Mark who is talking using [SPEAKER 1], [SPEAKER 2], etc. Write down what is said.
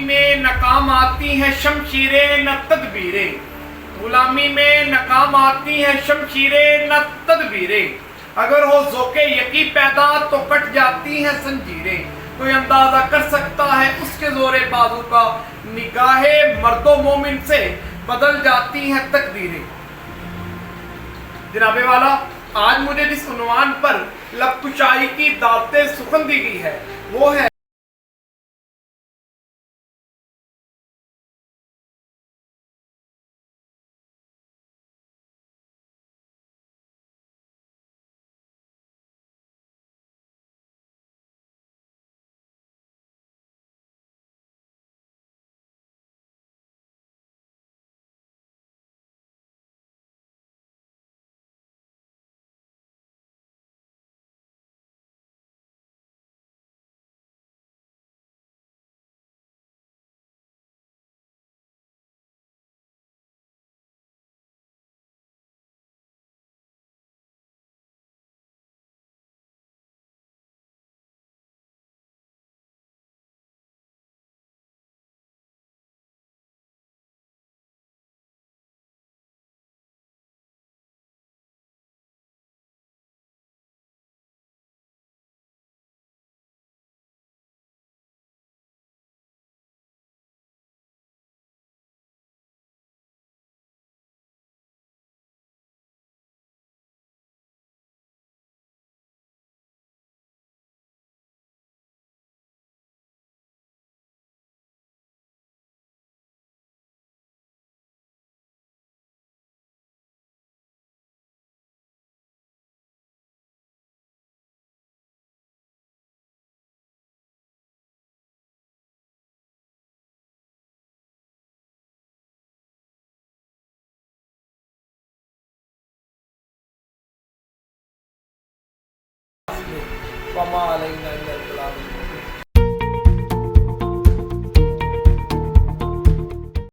[SPEAKER 1] में नाकाम आती हैं शमशीरें न तदबीरें, गुलामी में नाकाम आती हैं शमशीरें न तदबीरें। अगर हो ज़ोके यकी पैदा तो कट जाती हैं जंजीरें। कोई अंदाजा कर सकता है उसके जोरे बाजू का, निगाहे मर्दो मोमिन से बदल जाती हैं तकदीरें। जनाबे वाला, आज मुझे जिस उन्वान पर लबकुशाई की दावते सुखन दी गई है वो है वमा अलैना इल्लल बलाग।